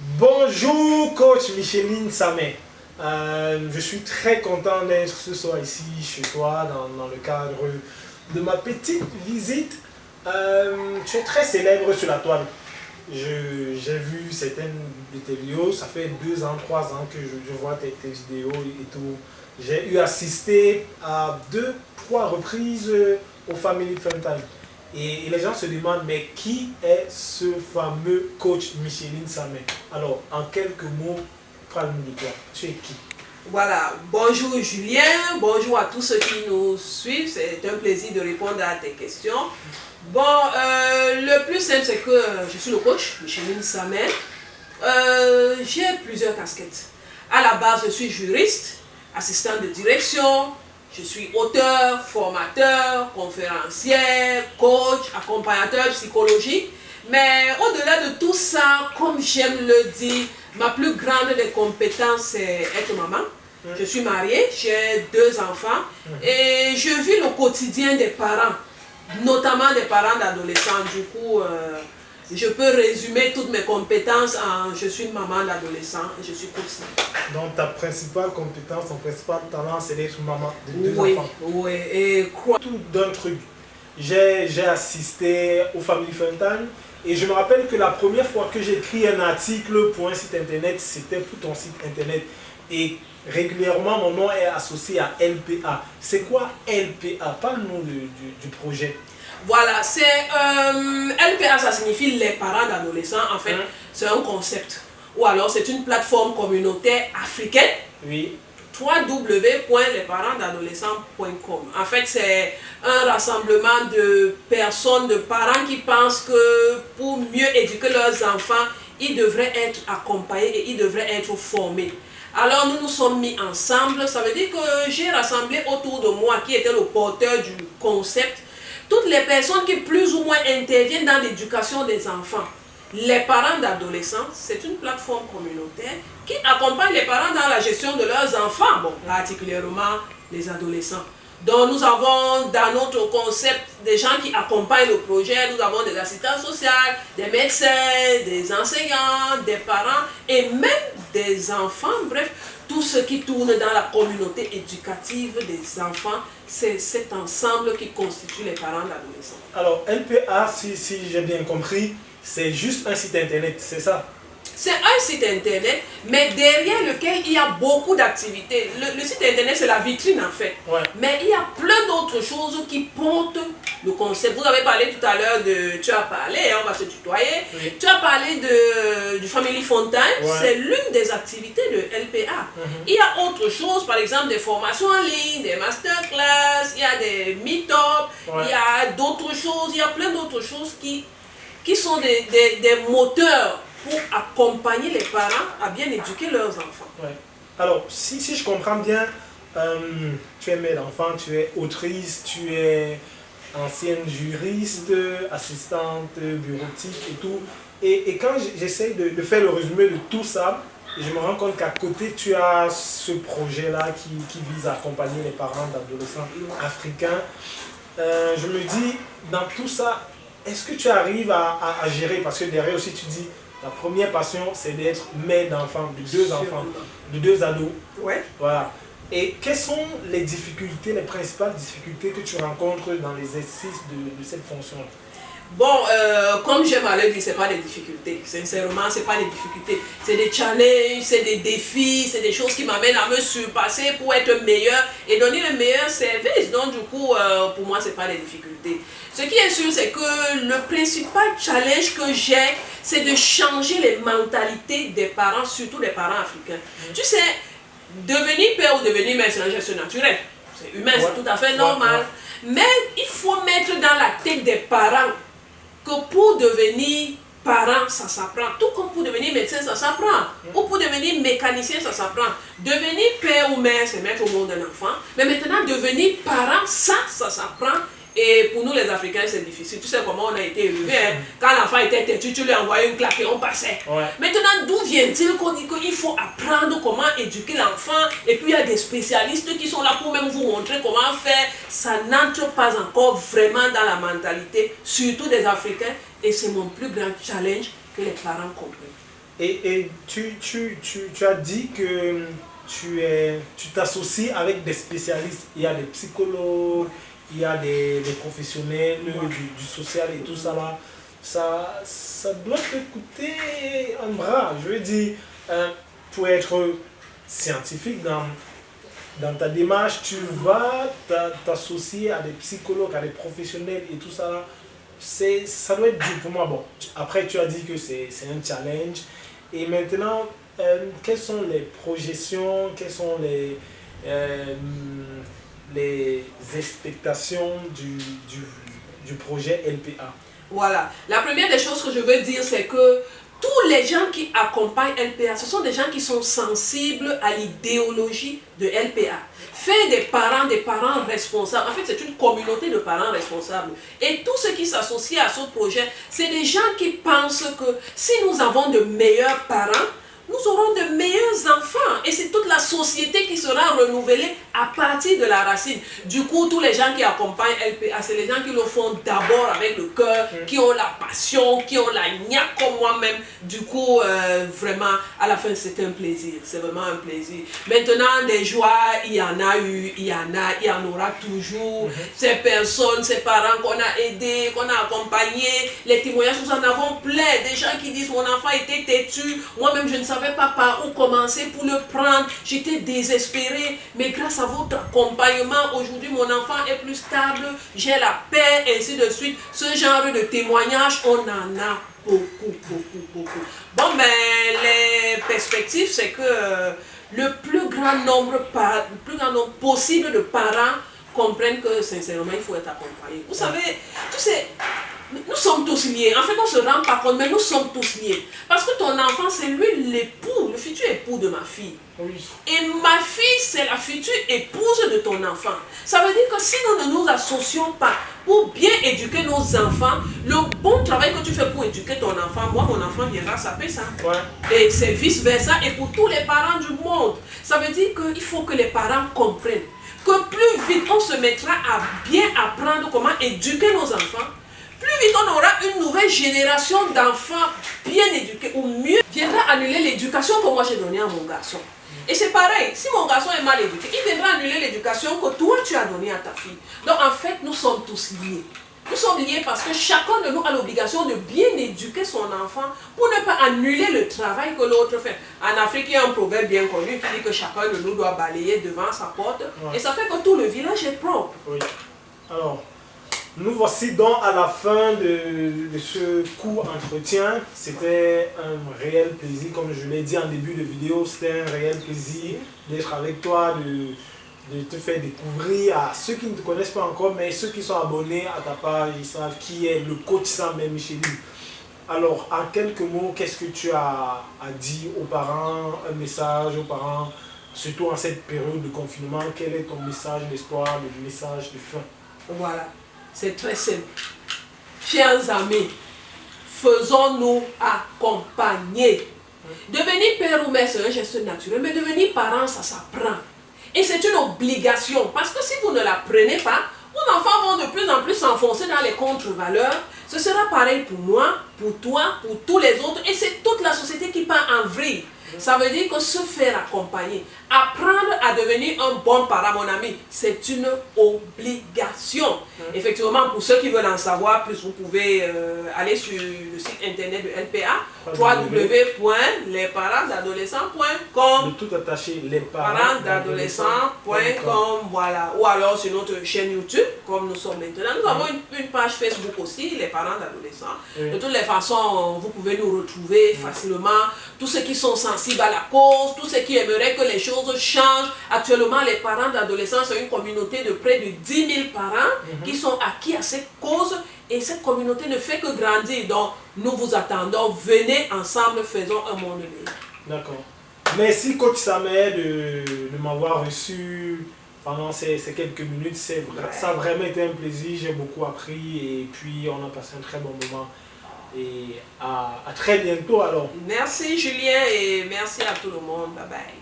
Bonjour coach Micheline Samé. Je suis très content d'être ce soir ici chez toi dans le cadre de ma petite visite. Tu es très célèbre sur la toile. J'ai vu certaines de tes vidéos, ça fait 2 ans, 3 ans que je vois tes vidéos et tout. J'ai eu assisté à 2-3 reprises au Family Fun Time. Et les gens se demandent, mais qui est ce fameux coach Micheline Samé? Alors, en quelques mots, parle-nous de toi. Tu es qui? Voilà, bonjour Julien, bonjour à tous ceux qui nous suivent, c'est un plaisir de répondre à tes questions. Bon, le plus simple c'est que je suis le coach Micheline Samé. J'ai plusieurs casquettes. À la base, je suis juriste, assistant de direction, je suis auteur, formateur, conférencier, coach, accompagnateur psychologique. Mais au-delà de tout ça, comme j'aime le dire, ma plus grande des compétences, c'est être maman. Je suis mariée, j'ai 2 enfants et je vis le quotidien des parents, notamment des parents d'adolescents. Du coup, je peux résumer toutes mes compétences en je suis une maman d'adolescent et je suis coach. Donc ta principale compétence, ton principal talent, c'est d'être maman de 2 enfants. Oui, et quoi? Tout d'un truc. J'ai assisté au Family Fun Time et je me rappelle que la première fois que j'ai écrit un article pour un site internet, c'était pour ton site internet. Et régulièrement, mon nom est associé à LPA. C'est quoi LPA? Parle-nous du projet. Voilà, c'est LPA, ça signifie les parents d'adolescents. En fait, c'est un concept. Ou alors, c'est une plateforme communautaire africaine. Oui. www.lesparentsdadolescents.com. En fait, c'est un rassemblement de personnes, de parents qui pensent que pour mieux éduquer leurs enfants, ils devraient être accompagnés et ils devraient être formés. Alors nous nous sommes mis ensemble, ça veut dire que j'ai rassemblé autour de moi, qui était le porteur du concept, toutes les personnes qui plus ou moins interviennent dans l'éducation des enfants. Les parents d'adolescents, c'est une plateforme communautaire qui accompagne les parents dans la gestion de leurs enfants, bon, particulièrement les adolescents. Donc nous avons dans notre concept des gens qui accompagnent le projet, nous avons des assistants sociaux, des médecins, des enseignants, des parents et même des enfants, bref, tout ce qui tourne dans la communauté éducative des enfants, c'est cet ensemble qui constitue les parents d'adolescents. Alors LPA, si j'ai bien compris, c'est juste un site internet, c'est ça? C'est un site internet, mais derrière lequel il y a beaucoup d'activités. Le site internet, c'est la vitrine en fait. Ouais. Mais il y a plein d'autres choses qui portent le concept. Vous avez parlé tout à l'heure de... Tu as parlé, on va se tutoyer. Oui. Tu as parlé du Family Fun Time. Ouais. C'est l'une des activités de LPA. Il y a autre chose, par exemple des formations en ligne, des masterclass, il y a des meet-up, il y a d'autres choses, il y a plein d'autres choses qui sont des moteurs pour accompagner les parents à bien éduquer leurs enfants. Ouais. Alors, si je comprends bien, tu es mère d'enfant, tu es autrice, tu es ancienne juriste, assistante bureautique et tout. Et quand j'essaye de faire le résumé de tout ça, je me rends compte qu'à côté, tu as ce projet-là qui vise à accompagner les parents d'adolescents africains. Je me dis, dans tout ça, est-ce que tu arrives à gérer? Parce que derrière aussi, tu dis, la première passion, c'est d'être mère d'enfants, de 2 enfants, de 2 ados. Ouais. Voilà. Et quelles sont les difficultés, les principales difficultés que tu rencontres dans l'exercice de cette fonction-là? Bon, comme j'aime à le dire, ce n'est pas des difficultés. Sincèrement, ce n'est pas des difficultés. C'est des challenges, c'est des défis, c'est des choses qui m'amènent à me surpasser pour être meilleur et donner le meilleur service. Donc, du coup, pour moi, ce n'est pas des difficultés. Ce qui est sûr, c'est que le principal challenge que j'ai, c'est de changer les mentalités des parents, surtout des parents africains. Tu sais, devenir père ou devenir mère, c'est un geste naturel. C'est humain, c'est tout à fait normal. Mais il faut mettre dans la tête des parents que pour devenir parent, ça s'apprend. Tout comme pour devenir médecin, ça s'apprend. Ou pour devenir mécanicien, ça s'apprend. Devenir père ou mère, c'est mettre au monde un enfant. Mais maintenant, devenir parent, ça s'apprend. Et pour nous les Africains, c'est difficile. Tu sais comment on a été élevés. Hein? Quand l'enfant était têtu, tu lui envoyais une claque et on passait. Ouais. Maintenant, d'où vient-il qu'on dit qu'il faut apprendre comment éduquer l'enfant? Et puis il y a des spécialistes qui sont là pour même vous montrer comment faire. Ça n'entre pas encore vraiment dans la mentalité, surtout des Africains. Et c'est mon plus grand challenge, que les parents comprennent. Et tu as dit que tu t'associes avec des spécialistes. Il y a des psychologues, il y a des professionnels du social et tout ça là. Ça doit te coûter un bras. Je veux dire, pour être scientifique dans ta démarche, tu vas t'associer à des psychologues, à des professionnels et tout ça là. Ça doit être dur pour moi. Bon, après tu as dit que c'est un challenge. Et maintenant, quelles sont les projections, quelles sont les expectations du projet LPA? Voilà. La première des choses que je veux dire, c'est que tous les gens qui accompagnent LPA, ce sont des gens qui sont sensibles à l'idéologie de LPA. Fait des parents responsables. En fait, c'est une communauté de parents responsables. Et tous ceux qui s'associent à ce projet, c'est des gens qui pensent que si nous avons de meilleurs parents, nous aurons de meilleurs enfants. Et c'est toute la société qui sera renouvelée à partir de la racine. Du coup, tous les gens qui accompagnent LPA, c'est les gens qui le font d'abord avec le cœur, qui ont la passion, qui ont la niaque comme moi-même. Du coup, vraiment, à la fin, c'est un plaisir. C'est vraiment un plaisir. Maintenant, des joies, il y en a eu, il y en aura toujours. Ces personnes, ces parents qu'on a aidés, qu'on a accompagnés, les témoignages, nous en avons plein. Des gens qui disent, mon enfant était têtu, moi-même, je ne savais pas par où commencer pour le prendre. J'étais désespérée, mais grâce à votre accompagnement, aujourd'hui mon enfant est plus stable, j'ai la paix, et ainsi de suite. Ce genre de témoignages, on en a beaucoup. Bon, ben, les perspectives, c'est que le plus grand nombre possible de parents comprennent que sincèrement, il faut être accompagné. Vous savez, nous sommes tous liés. En fait, on ne se rend pas compte, mais nous sommes tous liés. Parce que ton enfant, c'est lui l'époux, le futur époux de ma fille. Oui. Et ma fille, c'est la future épouse de ton enfant. Ça veut dire que si nous ne nous associons pas pour bien éduquer nos enfants, le bon travail que tu fais pour éduquer ton enfant, moi, mon enfant viendra saper ça. Ouais. Et c'est vice-versa. Et pour tous les parents du monde, ça veut dire qu'il faut que les parents comprennent que plus vite on se mettra à bien apprendre comment éduquer nos enfants, plus vite on aura une nouvelle génération d'enfants bien éduqués ou mieux viendra annuler l'éducation que moi j'ai donnée à mon garçon. Et c'est pareil, si mon garçon est mal éduqué, il viendra annuler l'éducation que toi tu as donnée à ta fille. Donc en fait, nous sommes tous liés. Nous sommes liés parce que chacun de nous a l'obligation de bien éduquer son enfant pour ne pas annuler le travail que l'autre fait. En Afrique, il y a un proverbe bien connu qui dit que chacun de nous doit balayer devant sa porte. Ouais. Et ça fait que tout le village est propre. Oui. Alors, nous voici donc à la fin de ce court entretien. C'était un réel plaisir, comme je l'ai dit en début de vidéo, c'était un réel plaisir d'être avec toi, de te faire découvrir à ceux qui ne te connaissent pas encore, mais ceux qui sont abonnés à ta page, ils savent qui est le coach Sam Micheli. Alors, en quelques mots, qu'est-ce que tu as à dire aux parents, un message aux parents, surtout en cette période de confinement, quel est ton message d'espoir, le message de fin? Voilà, c'est très simple. Chers amis, faisons-nous accompagner. Devenir père ou mère, c'est un geste naturel, mais devenir parent, ça s'apprend. Et c'est une obligation, parce que si vous ne l'apprenez pas, vos enfants vont de plus en plus s'enfoncer dans les contre-valeurs. Ce sera pareil pour moi, pour toi, pour tous les autres, et c'est toute la société qui part en vrille. Ça veut dire que se faire accompagner, apprendre à devenir un bon parent, mon ami, c'est une obligation. Effectivement, pour ceux qui veulent en savoir plus, vous pouvez aller sur le site internet de LPA, www.lesparentsdadolescents.com. De tout attaché, lesparentsdadolescents.com, voilà. Ou alors sur notre chaîne YouTube, comme nous sommes maintenant. Nous avons une page Facebook aussi, les parents d'adolescents. De toutes les façons, vous pouvez nous retrouver facilement. Tous ceux qui sont sensibles à la cause, tous ceux qui aimeraient que les choses changent. Actuellement, les parents d'adolescents, c'est une communauté de près de 10 000 parents qui sont acquis à cette cause. Et cette communauté ne fait que grandir. Donc, nous vous attendons. Venez ensemble, faisons un monde meilleur. D'accord. Merci, coach Samer, de m'avoir reçu pendant ces quelques minutes. Ça a vraiment été un plaisir. J'ai beaucoup appris et puis on a passé un très bon moment. Et à très bientôt alors. Merci Julien et merci à tout le monde. Bye bye.